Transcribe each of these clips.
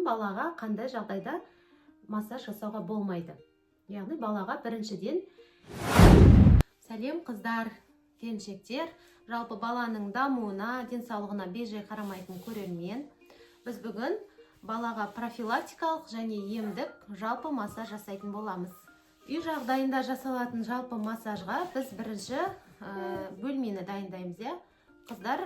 балаға қандай жағдайда массаж жасауға болмайды. Яғни балаға біріншіден сәлем қыздар, келіншектер, жалпы баланың дамуына, денсаулығына бей-жай қарамайтын көрермен. Біз бүгін балаға профилактикалық және емдік жалпы массаж жасайтын боламыз. Үй жағдайында жасалатын жалпы массажға біз бірінші бөлмені дайындаймыз. Қыздар,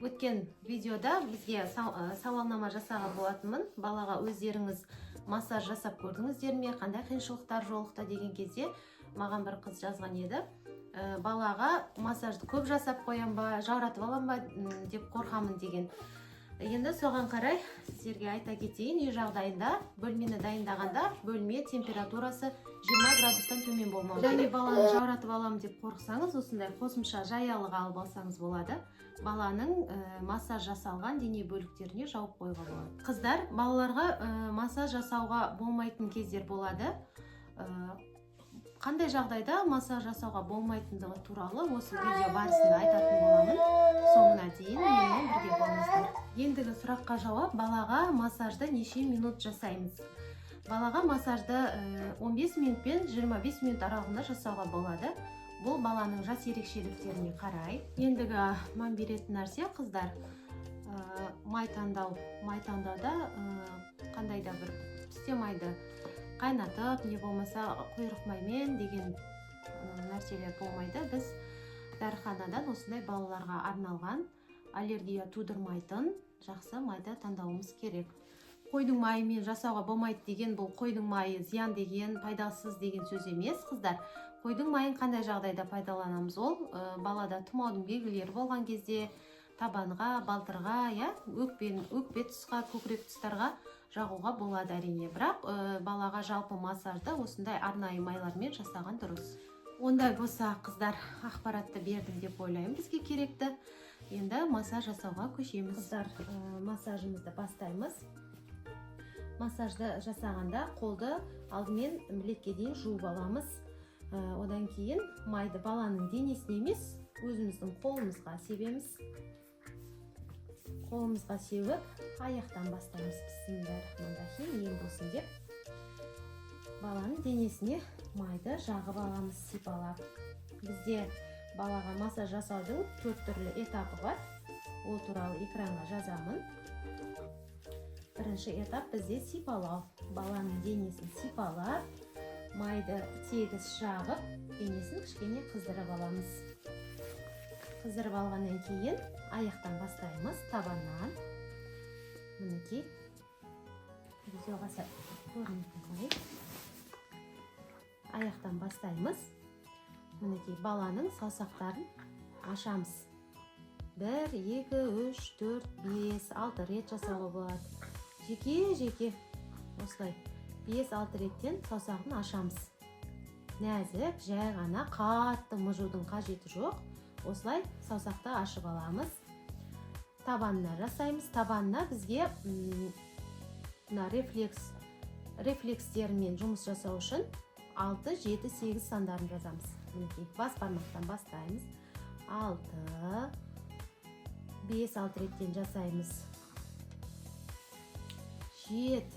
өткен видеода бізге сауалнама жасаған болатынмын. Балаға өздеріңіз массаж жасап көрдіңіздер ме, қандай қиыншылықтар жолықты деген кезде маған бір қыз жазған еді. Балаға массажды көп жасап қоям ба, жауратып алам ба деп қорқамын деген. Енді соған қарай сіздерге айта кетейін, үй жағдайында бөлмені дайындағанда бөлме температурасы 20 градустан төмен болмау керек. Және баланы жауратып алам деп қорықсаңыз, осындай қосымша жаялық алып алсаңыз болады. Баланың массаж жасалған дене бөліктеріне жауып қоюға болады. Қыздар, балаларға массаж жасауға болмайтын кездер болады. Қандай жағдайда массаж жасауға болмайтындығы туралы осы видео барысында айтатын боламын. Соңына дейін менімен бірге болыңыздар. Ендігі сұраққа жауап: балаға массажды неше минут жасаймыз? Балаға массажды 15 минут пен 25 минут аралығында жасауға болады. Бұл баланың жас ерекшеліктеріне қарай. Ендігі мән беретін нәрсе, қыздар, май таңдау. Май таңдауда қандай да бір пісте майды қайнатып, не болмаса құйрық маймен деген нәрселер болмайды. Біз дәріханадан осындай балаларға арналған, аллергия тудырмайтын жақсы майды таңдауымыз керек. Қойдың майымен жасауға болмайды деген, бұл қойдың майы зиян деген, пайдасыз деген сөз емес, қыздар. Қойдың майын қандай жағдайда пайдаланамыз? Ол балада тұмаудың белгілері болған кезде табанға, балтырға, өкпе тұсқа, көкірек тұстарға жағуға болады әрине. Бірақ балаға жалпы массажды осындай арнайы майлармен жасаған дұрыс. Ондай болса, қыздар, ақпаратты бердім деп ойлаймын, бізге керекті. Енді массаж жасауға көшеміз. Қыздар, массажымызды бастаймыз. Массажды жасағанда қолды алдымен білекке дейін жуып аламыз. Одан кейін майды баланың денесіне емес, өзіміздің қолымызға себеміз. Қолымызға сеуіп, аяқтан бастаймыз. Бисмиллахиррахманиррахим, ем болсын деп. Баланың денесіне майды жағып аламыз, сипалап. Бізде балаға массаж жасаудың 4 түрлі этапы бар. Ол туралы экранға жазамын. Бірінші этап бізде сипалау. Баланың денесін сипалап, майды тегіс жағып, денесін кішкене қыздырып аламыз. Қыздырып алғаннан кейін аяқтан бастаймыз, табаннан. Мінекей, видеоға көрінетін қой. Аяқтан бастаймыз. Мінекей, баланың саусақтарын ашамыз. 1, 2, 3, 4, 5, 6 рет жасауға болады. Жеке-жеке осылай 5-6 реттен саусағын ашамыз. Нәзік, жай ғана, қатты мұжудың қажеті жоқ. Осылай саусақты ашып аламыз. Табанына жасаймыз. Табанына бізге рефлекстермен жұмыс жасау үшін 6, 7, 8 сандарын жазамыз. Бас бармақтан бастаймыз. 6, 5-6 реттен жасаймыз. 7,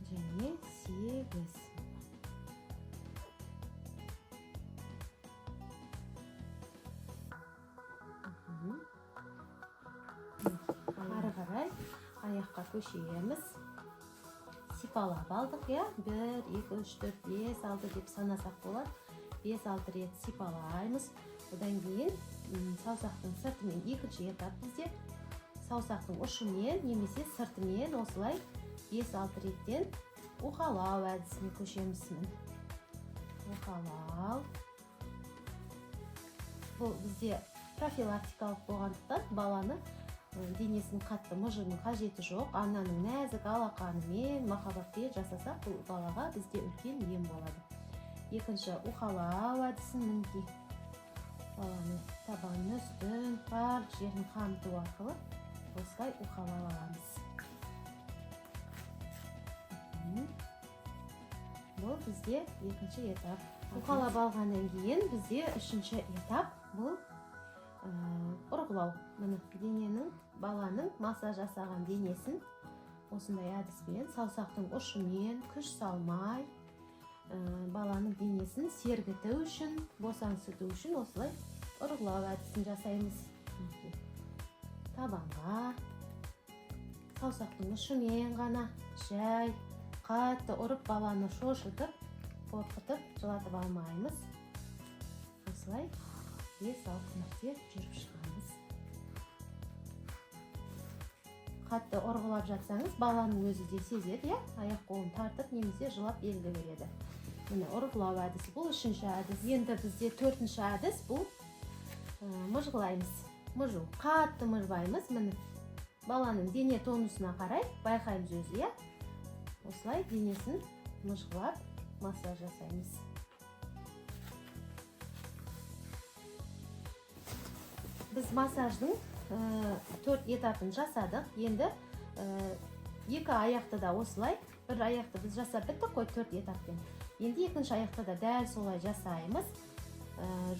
және 8. Ары қарай аяққа көшеміз. Сипалап алдық, 1, 2, 3, 4, 5, 6 деп санасақ болады. 5-6 рет сипалаймыз. Одан кейін саусақтың сыртымен, екінші этап бізде саусақтың ұшымен немесе сыртымен осылай 5-6 реттен уқалау әдісіне көшеміз. Уқалау. Бұл бізде профилактикалық болғандықтан баланы денесін қатты мұжудың қажеті жоқ. Ананың нәзік алақанымен, махаббатпен жасасақ, бұл балаға бізде үлкен ем болады. Екінші уқалау әдісін мінекей. Баланың табанын үстін, барлық жерін қамту арқылы осылай уқалап аламыз. Бұл бізде екінші этап. Уқалап алғаннан кейін бізде үшінші этап. Бұл ұрғылау. Міне дененің, баланың массаж жасаған денесін осындай әдіспен саусақтың ұшымен күш салмай баланың денесін сергіту үшін, босаңсыту үшін осылай ұрғылау әдісін жасаймыз. Табанға саусақтың ұшымен ғана жай қатты ұрып баланы шошытып, қорқытып, жылатып алмаймыз. Осылай 5-6 мәрте жүріп шығамыз. Қатты ұрғылап жатсаңыз, баланың өзі де сезеді, аяқ қолын тартып, немесе жылап белгі береді. Міне ұрғылау әдісі бұл 3-ші әдіс. Енді бізде 4-ші әдіс бұл мыжғылаймыз. Мыжу. Қатты мыжбаймыз. Міне баланың дене тонусына қарай байқаймыз өзі, осылай денесін мыжғылап массаж жасаймыз. Біз массаждың 4 этапын жасадық. Енді 2 аяқты да осылай, бір аяқты біз жасап біттік қой 4 этаппен. Енді 2-ші аяқты да дәл солай жасаймыз.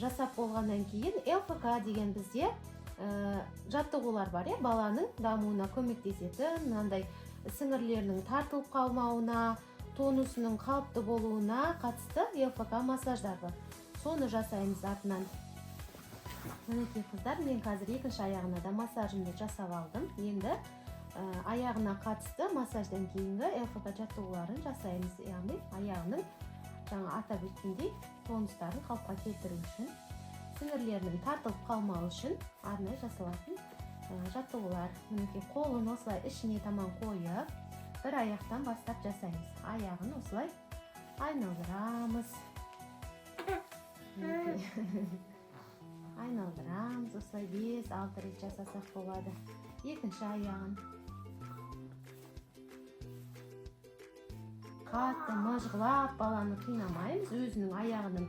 Жасап болғаннан кейін ЛФК деген бізде жаттығулар бар, баланың дамуына көмектесетін, мынандай сіңірлерінің тартылып қалмауына, тонусының қалыпты болуына қатысты ЛФК массаждар бар. Соны жасаймыз артынан. Мінекей қыздар, мен қазір 2-ші аяғына да массажымды жасап алдым. Енді аяғына қатысты массаждан кейінгі ЛФК жаттығуларын жасаймыз. Яғни аяғының жаңа атап өткендей тонустарын қалыпқа келтіру үшін, сіңірлерінің тартылып қалмауы үшін арнайы жасалатын жаттығулар. Мінекей қолын осылай ішіне таман қойып, бір аяқтан бастап жасаймыз. Аяғын осылай айналдырамыз. Айналдырамыз, осылай 5-6 рет жасасақ болады. 2-ші аяғын қатты мыжғылап баланы қинамаймыз. Өзінің аяғының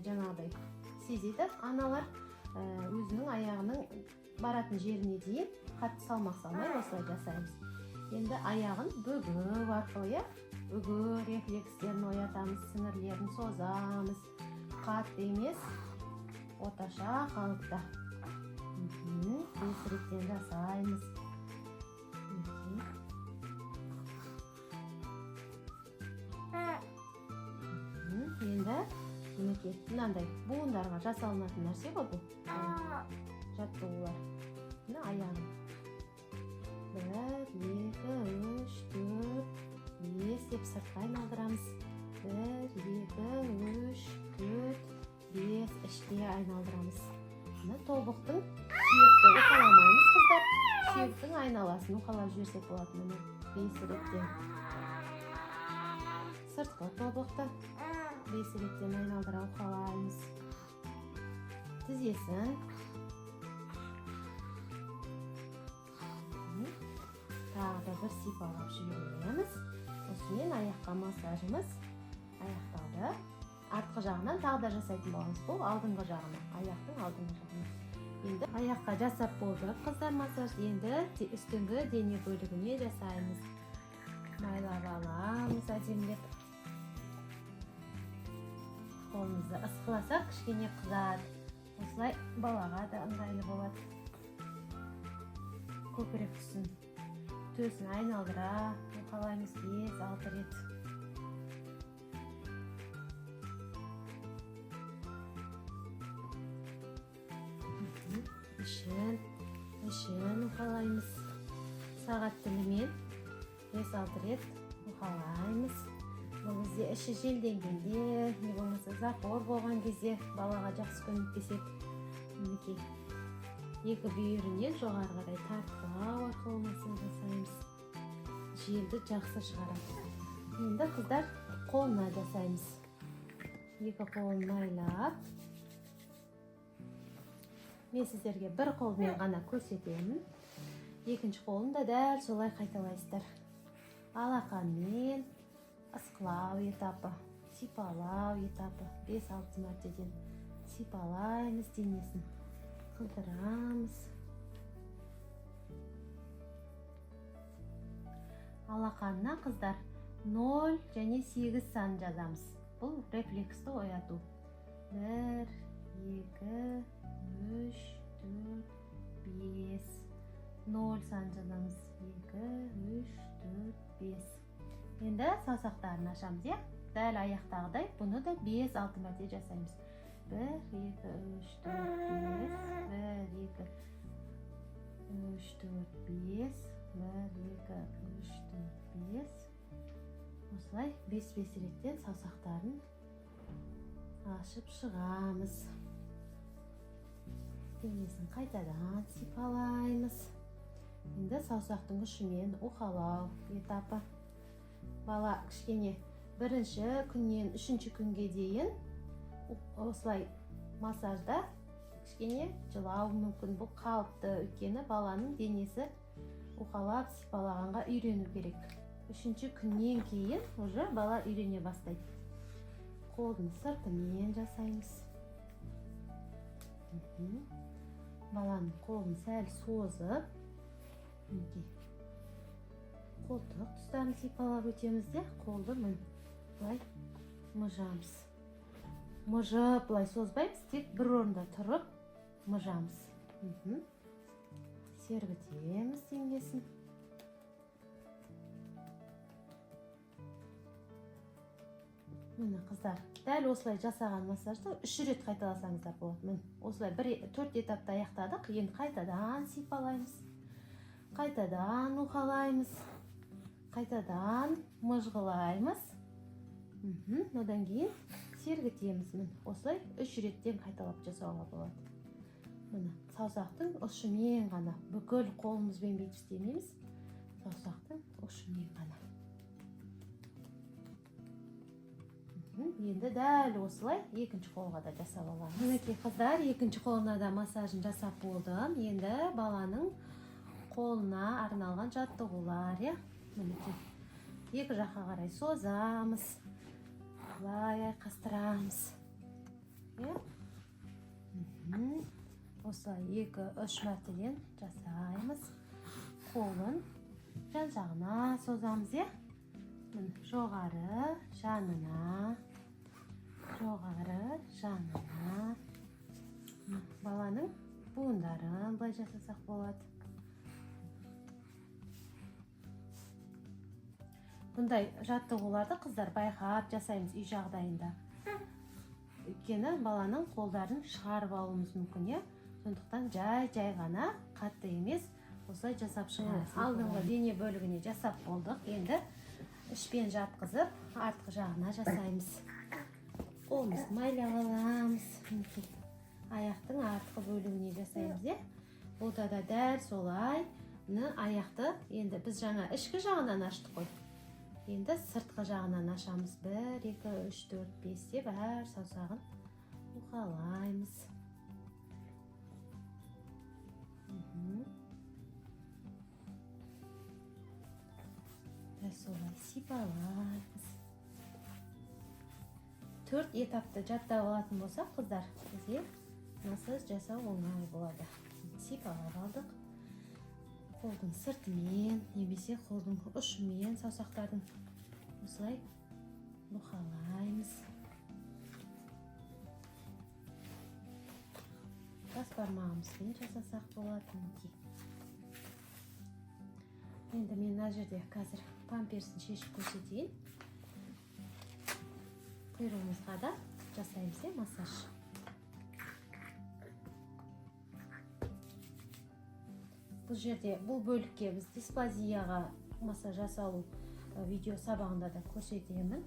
жаңағыдай сезеді аналар, өзінің аяғының баратын жеріне дейін қатты салмақ салмай осылай жасаймыз. Енді аяғын бүгу арқылы, бүгу рефлекстерін оятамыз, сіңірлерін созамыз. Қатты емес, орташа қалыпта. 5 реттен жасаймыз. Енді мінекей мынандай буындарға жасалынатын нәрсе ғой бұл жаттығулар. Мына аяғын 1, 2, 3, 4, 5 деп сыртқа айналдырамыз. 1, 2, 3, 4, 5 ішке айналдырамыз. Тобықтың сүйекті уқаламаймыз қыздар. Сүйектің айналасын уқалап жіберсек болады. 5 реттен. Сыртқы тобықты 5 реттен айналдыра уқалаймыз. Тізесін. Тағы да бір сипалап жібереміз. Осымен аяққа массажымыз аяқталды. Артқы жағынан тағы да жасайтын боламыз. Бұл алдыңғы жағына, аяқтың алдыңғы жағына. Енді аяққа жасап болдық қыздар массаж. Енді үстіңгі дене бөлігіне жасаймыз. Майлап аламыз әдемілеп. Қолымызды ысқыласақ кішкене қызады. Осылай балаға да ыңғайлы болады. Көкірек тұсын, төсін айналдыра уқалаймыз 5-6 рет. Ішін уқалаймыз. Сағат тілімен 5-6 рет уқалаймыз. Бұл бізде іші желденгенде, не болмаса запор болған кезде балаға жақсы көмектеседі. Мінекей 2 бүйірінен жоғары қарай тартқылау арқылы массаж жасаймыз. Желді жақсы шығарады. Енді қыздар қолына жасаймыз. 2 қолын майлап. Мен сіздерге бір қолмен ғана көрсетемін. 2-ші қолын да дәл солай қайталайсыздар. Алақанмен ысқылау етапы, сипалау етапы. 5-6 мәртеден сипалаймыз денесін. Қылдырамыз. Алақанына қыздар 0 және 8 сан жазамыз. Бұл рефлексті ояту. 1, 2, 3, 4, 5. 0 санын жазамыз. 2, 3, 4, 5. Енді саусақтарын ашамыз, е? Дәл аяқтағыдай, бұны да 5-6 мәрте жасаймыз. 1, 2, 3, 4, 5. 1, 2, 3, 4, 5. 1, 2, 3, 4, 5. Осылай 5-5 реттен саусақтарын ашып шығамыз. Денесін қайтадан сипалаймыз. Енді саусақтың ұшымен уқалау етапы. Бала кішкене бірінші күннен үшінші күнге дейін осылай массажда кішкене жылауы мүмкін. Бұл қалыпты, өйткені баланың денесі уқалап сипалағанға үйрену керек. Үшінші күннен кейін уже бала үйрене бастайды. Қолдың сыртымен жасаймыз. Баланың қолын сәл созып, қолтық тұстарын сипалап өтеміз де, қолды бұлай мұжамыз. Мұжып бұлай созбаймыз, тек бір орында тұрып мұжамыз. Сергітеміз денесін. Міне қыздар, дәл осылай жасаған массажды 3 рет қайталасаңыздар болады. Осылай 4 этапта аяқтадық, енді қайтадан сипалаймыз. Қайтадан уқалаймыз. Қайтадан мұжғылаймыз. Одан кейін сергітеміз. Осылай 3 реттен қайталап жасауға болады. Міне саусақтың ұшымен ғана, бүкіл қолымызбен бүйтіп істемейміз. Саусақтың ұшымен ғана. Енді дәл осылай екінші қолға да жасап аламыз. Мінекей қыздар, екінші қолына да массажын жасап болдым. Енді баланың қолына арналған жаттығулар, мінекей. Екі жаққа қарай созамыз. Былай айқастырамыз. Осылай 2-3 мәртеден жасаймыз. Қолын жан-жағына созамыз, жоғары жанына, жоғары жанына. Баланың буындарын былай жасасақ болады. Бұндай жаттығуларды қыздар байқап жасаймыз үй жағдайында. Өйткені баланың қолдарын шығарып алуымыз мүмкін, сондықтан жай ғана қатты емес, осылай жасап шығамыз. Алдыңғы дене бөлігіне жасап болдық. Енді ішпен жатқызып, артқы жағына жасаймыз. Қолымызды майлап аламыз. Аяқтың артқы бөлігіне жасаймыз. Бұлда да дәл солай. Аяқты енді біз жаңа ішкі жағынан аштық қой. Енді сыртқы жағынан ашамыз. 1, 2, 3, 4, 5 деп әр саусағын уқалаймыз. Солай сипалаймыз. 4 этапты жаттап алатын болсақ, қыздар, бізге массаж жасау оңай болады. Сипалап алдық. Қолдың сыртымен, немесе қолдың ұшымен саусақтардың осылай уқалаймыз. Бас бармағымызбен жасасақ болады. Енді мен мына жерде қазір памперсін шешіп көрсетейін. Құйрығымызға да жасаймыз, массаж. Бұл жерде, бұл бөлікке біз дисплазияға массаж жасалу видео сабағында да көрсетемін.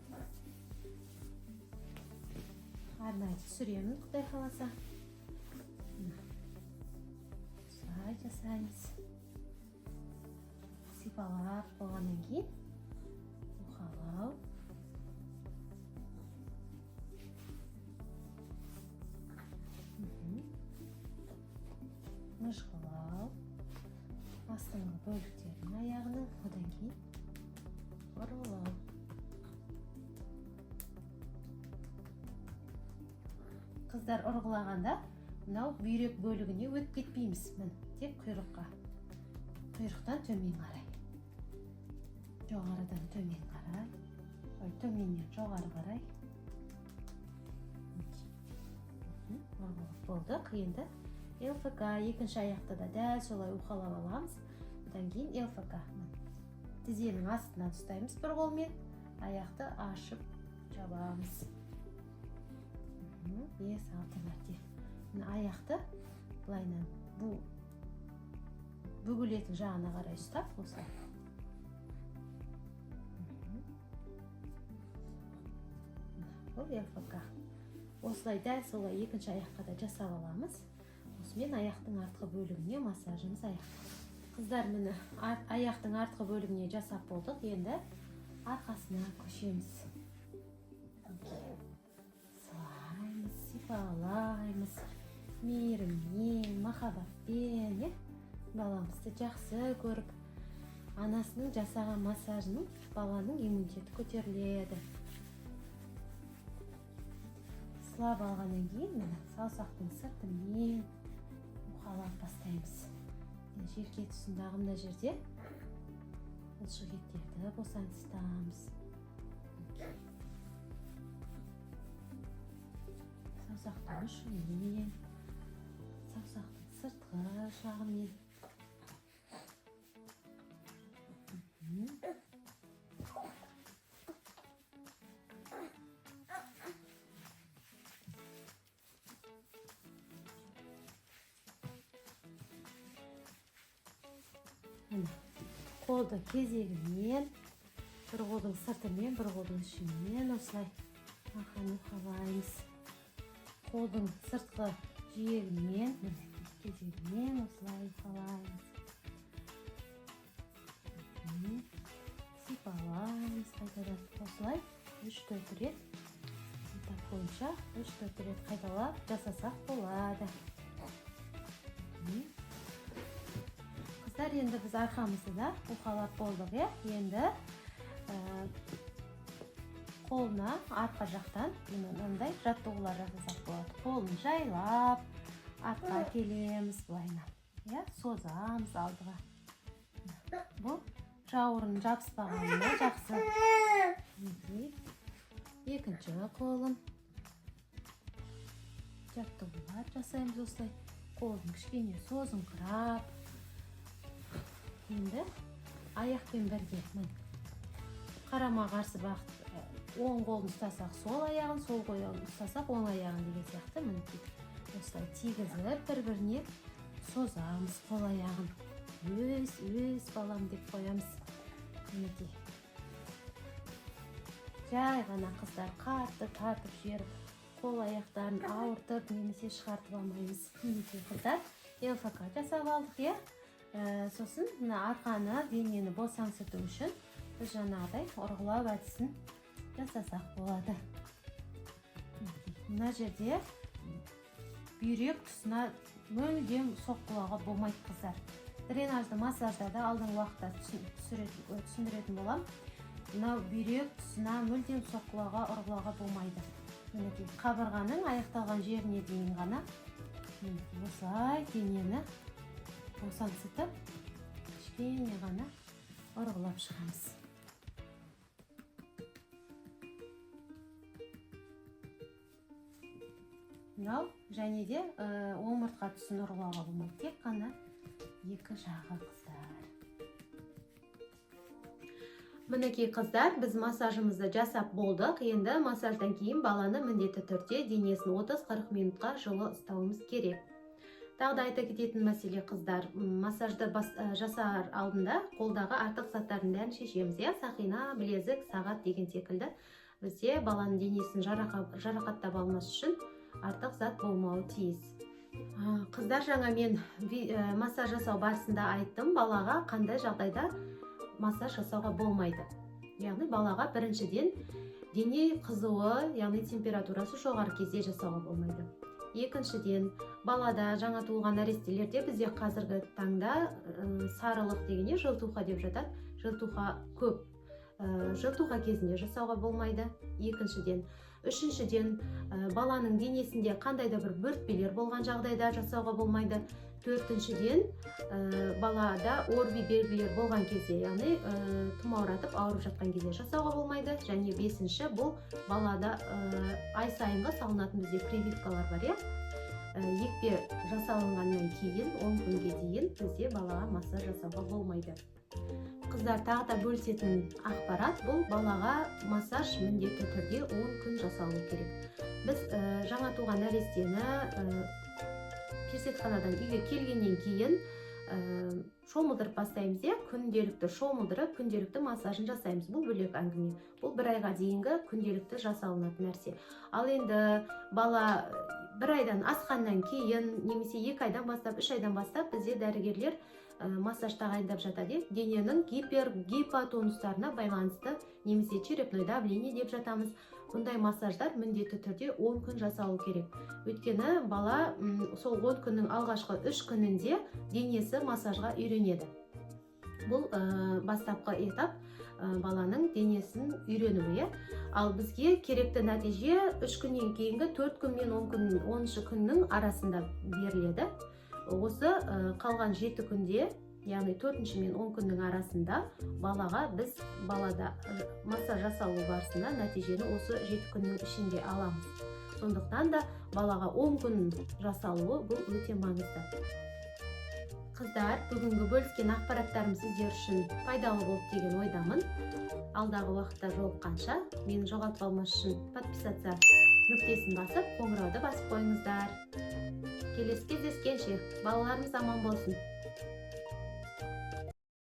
Арнайы түсіремін, Құдай қаласа. Осылай жасаймыз. Сипалап болғаннан кейін уқалау. Мұжғылау. Астыңғы бөліктердің аяғының, одан кейін ұрғылау. Қыздар ұрғылағанда мынау бүйрек бөлігіне өтіп кетпейміз. Тек құйрыққа. Құйрықтан төмен қарай. Жоғарыдан төмен қарай. Төменнен жоғары қарай. Ұрғылап болдық. Енді ЛФК екінші аяқты да дәл солай уқалап аламыз. Одан кейін ЛФК. Тізенің астына ұстаймыз бір қолмен, аяқты ашып жабамыз. 5-6 мәрте. Аяқты былайынан бүгілетін жағына қарай ұстап, осылай. Бұл ЛФК. Осылай дәл солай екінші аяққа да жасап аламыз. Осымен аяқтың артқы бөлігіне массажымыз аяқталды. Қыздар, міне аяқтың артқы бөлігіне жасап болдық. Енді арқасына көшеміз. Сылаймыз, сипалаймыз, мейіріммен, махаббатпен, баламызды жақсы көріп, анасының жасаған массажының баланың иммунитеті көтеріледі. Сылап алғаннан кейін саусақтың сыртымен уқалап бастаймыз. Желке тұсындағы мына жерде бұлшықеттерді босаңсытамыз. Саусақтың ұшымен, саусақтың сыртқы жағымен. Қолды кезегімен, бір қолдың сыртымен, бір қолдың ішімен осылай уқалаймыз. Қолдың сыртқы жиегімен, кезегімен осылай уқалаймыз. Сипалаймыз қайтадан. Осылай 3-4 рет, этап бойынша 3-4 рет қайталап жасасақ болады. Қыздар, енді біз арқамызды да уқалап болдық. Енді қолына арқа жақтан мынандай жаттығулар жасасақ болады. Қолын жайлап, артқа келеміз былайынан. Созамыз алдыға. Бұл жауырын жабыспағанына жақсы. Екінші қолын жаттығулар жасаймыз осылай. Қолын кішкене созыңқырап. Енді аяқпен бірге қарама қарсы бағыт, оң қолын ұстасақ сол аяғын, сол қолын ұстасақ оң аяғын деген сияқты мінекей. Осылай тигізіп бір-біріне созамыз қол аяғын. Өз балам деп қоямыз. Мінекей. Жай ғана қыздар қатты тартып жіберіп, қол аяқтарын ауыртып немесе шығартып алмаймыз. Мінекей қыздар, ЛФК жасап алдық. Сосын арқаны, денені босаңсыту үшін біз жаңағыдай ұрғылау әдісін жасасақ болады. Мына жерде бүйрек тұсына мүлдем соққылауға болмайды қыздар. Дренажды массажда алдыңғы уақытта түсіндіретін болам. Мынау бүйрек тұсына мүлдем соққылауға, ұрғылауға болмайды. Қабырғаның аяқталған жеріне дейін ғана осылай денені босаңсытып, кішкене ғана ұрғылап шығамыз. Мынау және де омыртқа тұсын ұрғылауға болмайды, тек қана екі жағы қыздар. Мінекей қыздар, біз массажымызды жасап болдық. Енді массаждан кейін баланы міндетті түрде денесін 30-40 минутқа жылы ұстауымыз керек. Тағы да айта кететін мәселе қыздар, массажды жасар алдында қолдағы артық заттардың бәрін шешеміз. Сақина, білезік, сағат деген секілді. Бізде баланың денесін жарақаттап алмас үшін артық зат болмауы тиіс. Қыздар, жаңа мен массаж жасау барысында айттым, балаға қандай жағдайда массаж жасауға болмайды. Яғни балаға біріншіден дене қызуы, яғни температурасы жоғары кезде жасауға болмайды. Екіншіден, балада жаңа туылған нәрестелерде бізде қазіргі таңда сарылық дегенде жылтуха деп жатады. Жылтуха көп. Жылтуха кезінде жасауға болмайды. Екіншіден, үшіншіден, баланың денесінде қандай да бір бөртпелер болған жағдайда жасауға болмайды. Төртіншіден, балада орби белгілер болған кезде, яғни тұмауратып ауырып жатқан кезде жасауға болмайды. Және бесінші, бұл балада ай сайынғы салынатын бізде прививкалар бар. екпе жасалынғаннан кейін 10 күнге дейін бізде балаға массаж жасауға болмайды. Қыздар, тағы да бөлісетін ақпарат, бұл балаға массаж міндетті түрде 10 күн жасалу керек. Біз жаңа туған нәрестені перзентханадан үйге келгеннен кейін шомылдырып бастаймыз, күнделікті шомылдырып, күнделікті массажын жасаймыз. Бұл бөлек әңгіме. Бұл 1 айға дейінгі күнделікті жасалынатын нәрсе. Ал енді бала 1 айдан асқаннан кейін, немесе 2 айдан бастап, 3 айдан бастап бізде дәрігерлер массаж тағайындап жатады. Дененің гипотонустарына байланысты, немесе черепное давление деп жатамыз. Бұндай массаждар міндетті түрде 10 күн жасалу керек. Өйткені бала сол 10 күннің алғашқы 3 күнінде денесі массажға үйренеді. Бұл бастапқы этап баланың денесін үйренуі. Ал бізге керекті нәтиже 3 күннен кейінгі 4 күн мен 10 күннің арасында беріледі. Осы қалған 7 күнде, яғни 4 мен 10 күннің арасында балаға біз балада массаж жасалу барысында нәтижені осы 7 күннің ішінде аламыз. Сондықтан да балаға 10 күн жасалуы бұл өте маңызды. Қыздар, бүгінгі бөліскен ақпараттарым сіздер үшін пайдалы болып деген ойдамын. Алдағы уақытта жолыққанша, мені жоғалтпалмас үшін подписаться нүктесін басып, қоңырауды басып қойыңыздар. Келесі кездескенше, балаларымыз аман болсын.